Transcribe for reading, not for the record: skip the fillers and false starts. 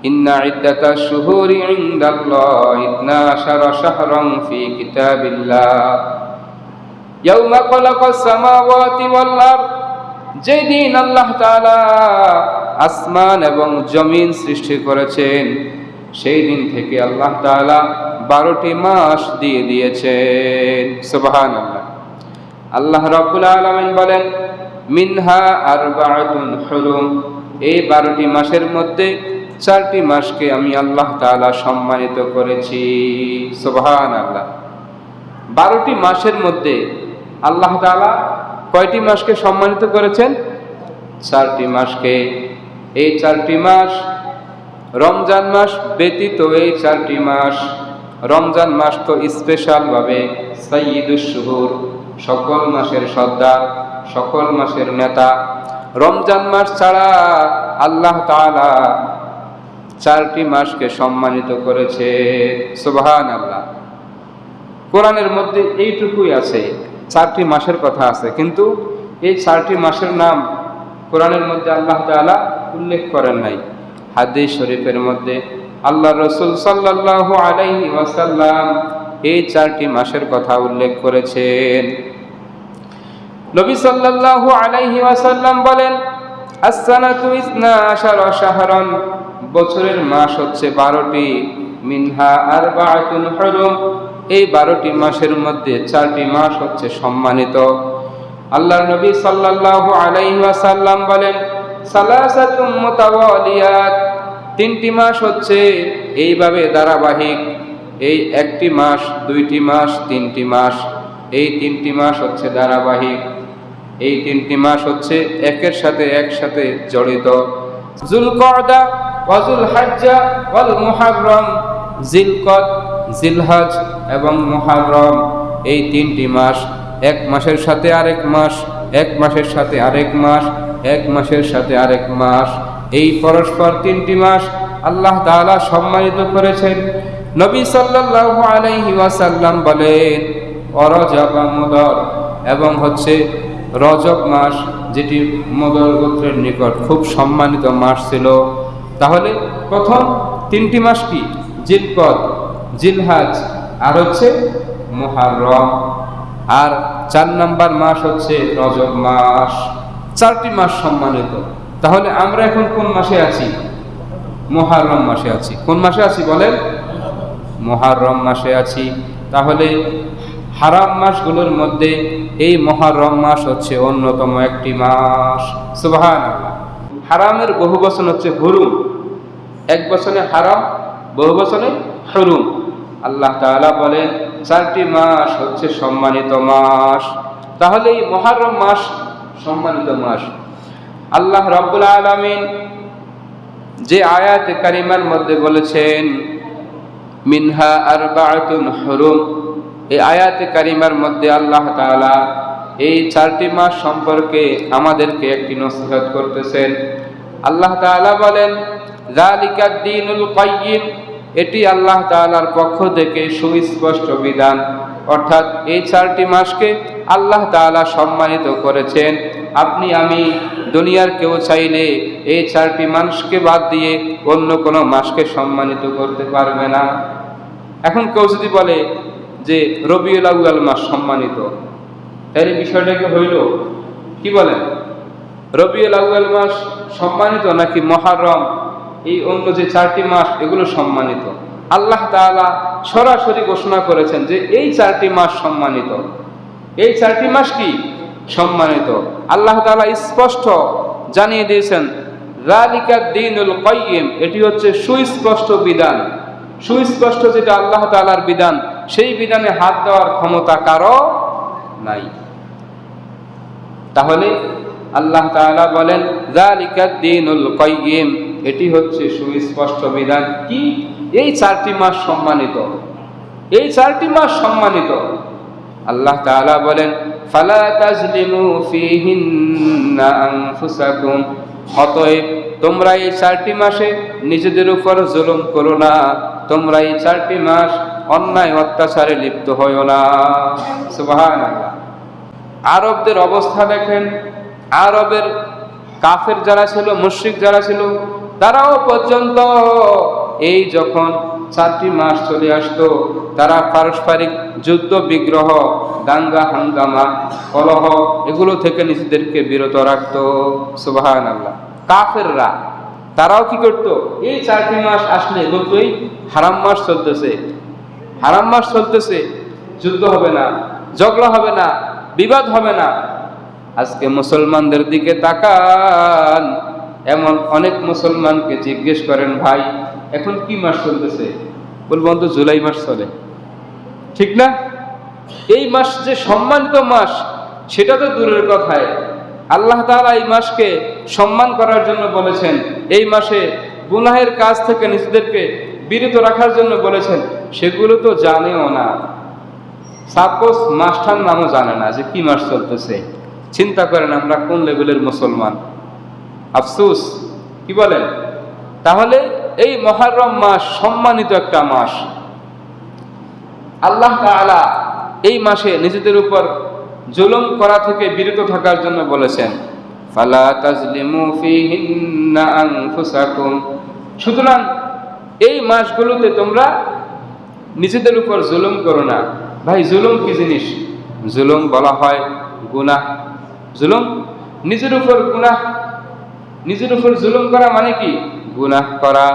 ইন্না ইদ্দাতাশ শুহুরি ইনদাল্লাহি 12 শাহরান ফি কিতাবিল্লাহ ইয়াউমা খালাকাস সামাওয়াতি ওয়াল আরদ, যেদিন আল্লাহ তাআলা আসমান এবং জমিন সৃষ্টি করেছেন সেই দিন থেকে আল্লাহ তাআলা 12টি মাস দিয়ে দিয়েছেন। সুবহানাল্লাহ। আল্লাহ রাব্বুল আলামিন বলেন মিনহা আরবাআতুন হুরুম, এই 12টি মাসের মধ্যে 4টি মাসকে আমি আল্লাহ তাআলা সম্মানিত করেছি। সুবহানাল্লাহ। 12টি মাসের মধ্যে আল্লাহ তাআলা কয়টি মাসকে সম্মানিত করেছেন? 4টি মাসকে। এই 4টি মাস রমজান মাস ব্যতীত এই 4টি মাস, রমজান মাস তো স্পেশাল ভাবে সাইয়্যিদুশ শুহুর, সকল মাসের সর্দার, সকল মাসের নেতা। রমজান মাস ছাড়া আল্লাহ তাআলা 4টি মাসকে সম্মানিত করেছে। সুবহানাল্লাহ। কোরআনের মধ্যে এইটুকুই আছে, 4টি মাসের কথা আছে, কিন্তু এই 4টি মাসের নাম কোরআনের মধ্যে আল্লাহ তাআলা উল্লেখ করেন নাই। হাদিস শরীফের মধ্যে আল্লাহ রাসূল সাল্লাল্লাহু আলাইহি ওয়াসাল্লাম এই 4টি মাসের কথা উল্লেখ করেছেন। নবী সাল্লাল্লাহু আলাইহি ওয়াসাল্লাম বলেন as-sanatu 12 শাহরান, বছরের মাস হচ্ছে 12টি, মিনহা আরবাআতুন হুরুম, এই 12টি মাসের মধ্যে 4টি মাস হচ্ছে সম্মানিত। আল্লাহর নবী সাল্লাল্লাহু আলাইহি ওয়াসাল্লাম বলেন সালাসাতুম মুতাওয়ালিয়াত, 3টি মাস হচ্ছে এইভাবে ধারাবাহিক, এই 1টি মাস, 2টি মাস, 3টি মাস, এই 3টি মাস হচ্ছে ধারাবাহিক। এই 3টি মাস হচ্ছে একের সাথে একসাথে জড়িত। যুলকআদা ওয়া যুলহজ্জা ওয়াল মুহররম, জিলকদ, জিলহজ এবং মুহররম, এই 3টি মাস এক মাসের সাথে আরেক মাস, এক মাসের সাথে আরেক মাস, এক মাসের সাথে আরেক মাস, এই পরস্পর 3টি মাস আল্লাহ তাআলা সম্মানিত করেছেন। নবী সাল্লাল্লাহু আলাইহি ওয়াসাল্লাম বলেন রজব মুদর, এবং হচ্ছে রজব মাস, যেটি মুদর গোত্রের নিকট খুব সম্মানিত মাস ছিল। তাহলে প্রথম 3টি মাস কি? জিলকদ, জিলহজ আর হচ্ছে মুহররম, আর 4 নম্বর মাস হচ্ছে রজব মাস। 4টি মাস সম্মানিত। তাহলে আমরা এখন কোন মাসে আছি? মুহররম মাসে আছি। কোন মাসে আছি বলেন? মুহররম মাসে আছি। তাহলে হারাম মাসগুলোর মধ্যে এই মুহররম মাস হচ্ছে অন্যতম একটি মাস। সুবহানাল্লাহ। হারামের বহুবচন হচ্ছে হুরুম, এক বচনে হারাম, বহুবচনে হুরুম। আল্লাহ তাআলা বলেন 4টি মাস হচ্ছে সম্মানিত মাস। তাহলে এই মুহররম মাস সম্মানিত মাস। আল্লাহ রাব্বুল আলামিন যে আয়াতে কারিমার মধ্যে বলেছেন মিনহা আরবাআতুন হুরুম, এই আয়াতে কারিমার মধ্যে আল্লাহ তাআলা এই 4টি মাস সম্পর্কে আমাদেরকে একটি নসিহত করতেছেন। আল্লাহ তাআলা বলেন যালিকাদ দীনুল কাইয়্যিম, এটি আল্লাহ তাআলার পক্ষ থেকে সুস্পষ্ট বিধান, অর্থাৎ এই 4টি মাসকে আল্লাহ তাআলা সম্মানিত করেছেন। আপনি আমি দুনিয়ার কেউ চাইলে এই 4টি মাসকে বাদ দিয়ে অন্য কোনো মাসকে সম্মানিত করতে পারবে না। এখন কেউ যদি বলে যে রবিউল আউয়াল মাস সম্মানিত, তাহলে বিষয়টা কি হইল? কি বলেন? রবিউল আউয়াল মাস সম্মানিত নাকি মুহররম, এই অন্য যে 4টি মাস এগুলো সম্মানিত? আল্লাহ তাআলা সরাসরি ঘোষণা করেছেন যে এই 4টি মাস সম্মানিত। এই 4টি মাস কি সম্মানিত? আল্লাহ তাআলা স্পষ্ট জানিয়ে দিয়েছেন যালিকাদ দীনুল কাইয়্যিম, এটি হচ্ছে সুস্পষ্ট বিধান। সুস্পষ্ট যেটা আল্লাহ তাআলার বিধান, সেই বিধানে হাত দেওয়ার ক্ষমতা কারো নাই। তাহলে আল্লাহ তাআলা বলেন যালিকাদ দীনুল কাইয়্যিম, এটি হচ্ছে সুস্পষ্ট বিধান। কি? এই 4টি মাস সম্মানিত, এই 4টি মাস সম্মানিত। আল্লাহ তাআলা বলেন ফালা তাজলিমু ফীহিন্না আনফুসাকুম, অতএব তোমরা এই 4টি মাসে নিজেদের উপর জুলুম করো না, তোমরা এই 4টি মাস অন্যায় অত্যাচারে লিপ্ত হইও না। সুবহানাল্লাহ। আরবদের অবস্থা দেখেন, আরবের কাফের যারা ছিল, মুশরিক যারা ছিল, তারাও পর্যন্ত এই যখন 4টি মাস চলে আসতো, তারা পারস্পরিক যুদ্ধ বিগ্রহ, দাঙ্গা হাঙ্গামা, কলহ এগুলো থেকে নিজেদেরকে বিরত রাখতো। সুবহানাল্লাহ। কাফেররা তারাও কি করতো, এই 4টি মাস আসলে বলতোই হারাম মাস চলতেছে, হারাম মাস চলতেছে, যুদ্ধ হবে না, ঝগড়া হবে না, বিবাদ হবে না। আজকে মুসলমানদের দিকে তাকান, এমন অনেক মুসলমানকে জিজ্ঞেস করেন, ভাই এখন কি মাস চলতেছে? বলবো তো জুলাই মাস চলে, ঠিক না? এই মাস যে সম্মানিত মাস সেটা তো দূরের কথায়, আল্লাহ তাআলা এই মাসকে সম্মান করার জন্য বলেছেন, এই মাসে গুনাহের কাজ থেকে নিজেদেরকে বিরত রাখার জন্য বলেছেন, সেগুলো তো জানেও না। সাপোজ মাসটার নামও জানে না যে কি মাস চলতেছে। চিন্তা করেন আমরা কোন লেভেলের মুসলমান। আফসোস, কি বলেন? তাহলে এই মুহররম মাস সম্মানিত একটা মাস। আল্লাহ তাআলা এই মাসে নিজেদের উপর জুলুম করা থেকে বিরত থাকার জন্য বলেছেন, ফালা তাজলিমু ফীহিন্না আনফুসাকুম। সুতরাং এই মাসগুলোতে তোমরা নিজেদের উপর জুলুম করো না। ভাই জুলুম কি জিনিস? জুলুম বলা হয় গুনাহ। জুলুম নিজের উপর গুনাহ, নিজের উপর জুলুম করা মানে কি? গুনাহ করা।